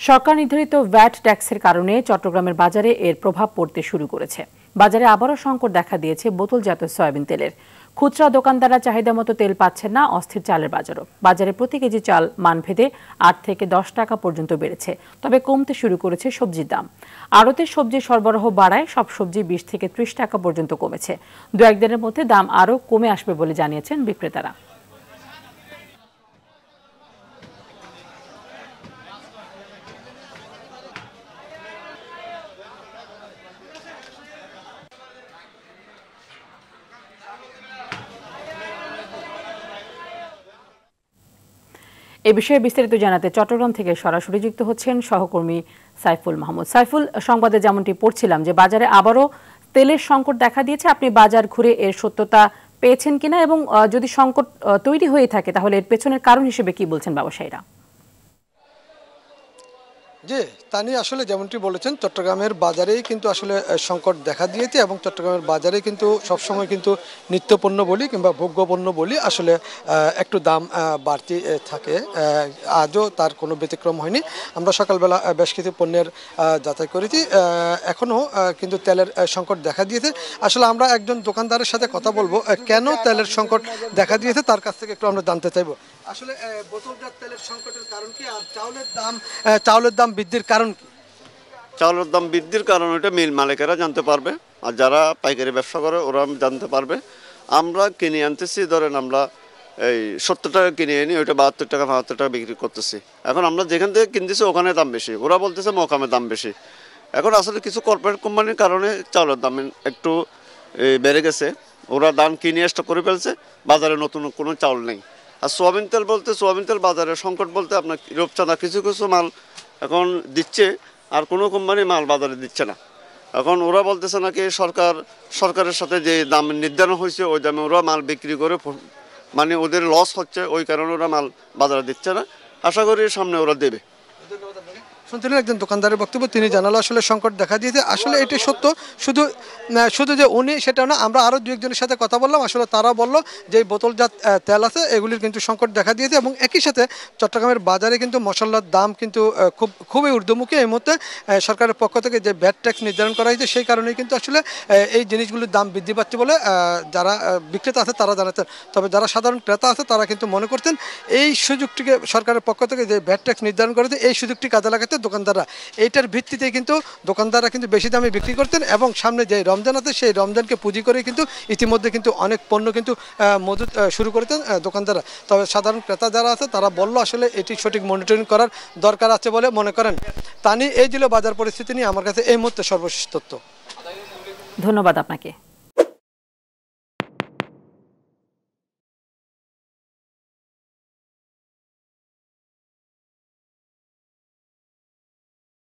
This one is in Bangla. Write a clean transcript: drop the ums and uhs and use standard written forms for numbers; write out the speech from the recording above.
সরকার নির্ধারিত ভ্যাট ট্যাক্সের কারণে চট্টগ্রামের বাজারে এর প্রভাব পড়তে শুরু করেছে। বাজারে আবারও সংকট দেখা দিয়েছে বোতলজাত সয়াবিন তেলের। খুচরা দোকানদাররা চাহিদা মতো তেল পাচ্ছেন না, অস্থির চালের বাজারও। বাজারে প্রতি কেজি চাল মানভেদে ৮ থেকে ১০ টাকা পর্যন্ত বেড়েছে, তবে কমতে শুরু করেছে সবজির দাম। আড়তে সবজির সরবরাহ বাড়ায় সব সবজি ২০ থেকে ৩০ টাকা পর্যন্ত কমেছে। দু একদিনের মধ্যে দাম আরও কমে আসবে বলে জানিয়েছেন বিক্রেতারা। এ বিষয়ে বিস্তারিত জানাতে চট্টগ্রাম থেকে সরাসরি যুক্ত হচ্ছেন সহকর্মী সাইফুল মাহমুদ। সাইফুল, সংবাদে যেমনটি পড়ছিলাম যে বাজারে আবারও তেলের সংকট দেখা দিয়েছে, আপনি বাজার ঘুরে এর সত্যতা পেয়েছেন কিনা এবং যদি সংকট তৈরি হয়ে থাকে তাহলে এর পেছনের কারণ হিসেবে কি বলছেন ব্যবসায়ীরা? জি, তা নিয়ে আসলে যেমনটি বলেছেন, চট্টগ্রামের বাজারেই কিন্তু আসলে সংকট দেখা দিয়েছে এবং চট্টগ্রামের বাজারে কিন্তু সবসময় কিন্তু নিত্যপণ্য বলি কিংবা ভোগ্যপণ্য বলি আসলে একটু দাম বাড়তি থাকে। আজও তার কোনো ব্যতিক্রম হয়নি। আমরা সকালবেলা বেশ কিছু পণ্যের যাচাই করেছি, এখনও কিন্তু তেলের সংকট দেখা দিয়েছে। আসলে আমরা একজন দোকানদারের সাথে কথা বলবো, কেন তেলের সংকট দেখা দিয়েছে তার কাছ থেকে একটু আমরা জানতে চাইবো। আসলে বোতলজাত তেলের সংকটের কারণ কি, আর চাউলের দাম বৃদ্ধির কারণ কি? চাউলের দাম বৃদ্ধির কারণ ওইটা মিল মালিকেরা জানতে পারবে, আর যারা পাইকারি ব্যবসা করে ওরা জানতে পারবে। আমরা কিনে আনতেছি, ধরেন আমরা এই ৭০ টাকা কিনে আনি, ওইটা ৭২ টাকা ৭৫ টাকা বিক্রি করতেছি। এখন আমরা যেখান থেকে কিনতেছি ওখানে দাম বেশি, ওরা বলতেছে মোকামে দাম বেশি। এখন আসলে কিছু কর্পোরেট কোম্পানির কারণে চাউলের দাম একটু বেড়ে গেছে। ওরা দাম কিনে স্টক করে ফেলছে, বাজারে নতুন কোনো চাউল নেই। আর সোয়াবিন তেল বাজারে সংকট বলতে আপনার রূপচাঁদা কিছু কিছু মাল এখন দিচ্ছে, আর কোনো কোম্পানি মাল বাজারে দিচ্ছে না। এখন ওরা বলতেছে নাকি সরকারের সাথে যে দাম নির্ধারণ হয়েছে ওই দামে ওরা মাল বিক্রি করে, মানে ওদের লস হচ্ছে, ওই কারণে ওরা মাল বাজারে দিচ্ছে না। আশা করি সামনে ওরা দেবে। শুনছিলেন একজন দোকানদারের বক্তব্য, তিনি জানালো আসলে সংকট দেখা দিয়েছে। আসলে এটি সত্য, শুধু যে উনি সেটা না, আমরা আরও দু একজনের সাথে কথা বললাম, আসলে তারা বললো যে বোতলজাত তেল আছে এগুলির কিন্তু সংকট দেখা দিয়েছে। এবং একই সাথে চট্টগ্রামের বাজারে কিন্তু মশলার দাম কিন্তু খুবই ঊর্ধ্বমুখী। এই মুহূর্তে সরকারের পক্ষ থেকে যে ভ্যাট ট্যাক্স নির্ধারণ করা হয়েছে সেই কারণেই কিন্তু আসলে এই জিনিসগুলির দাম বৃদ্ধি পাচ্ছে বলে যারা বিক্রেতা আছে তারা জানাচ্ছেন। তবে যারা সাধারণ ক্রেতা আছে তারা কিন্তু মনে করছেন এই সুযোগটিকে, সরকারের পক্ষ থেকে যে ভ্যাট ট্যাক্স নির্ধারণ করেছে এই সুযোগটি কাজে লাগাতে দোকানদাররা, এইটার ভিত্তিতে কিন্তু দোকানদাররা কিন্তু বেশি দামে বিক্রি করতেন। এবং সামনে যে রমজান আছে সেই রমজানকে পুঁজি করে কিন্তু ইতিমধ্যে কিন্তু অনেক পণ্য কিন্তু মজুত শুরু করেছেন দোকানদাররা। তবে সাধারণ ক্রেতা যারা আছে তারা বলল আসলে এটি সঠিক মনিটরিং করার দরকার আছে বলে মনে করেন। তা নিয়ে এই ছিল বাজার পরিস্থিতি নিয়ে আমার কাছে এই মুহূর্তে সর্বশেষ তথ্য। ধন্যবাদ আপনাকে।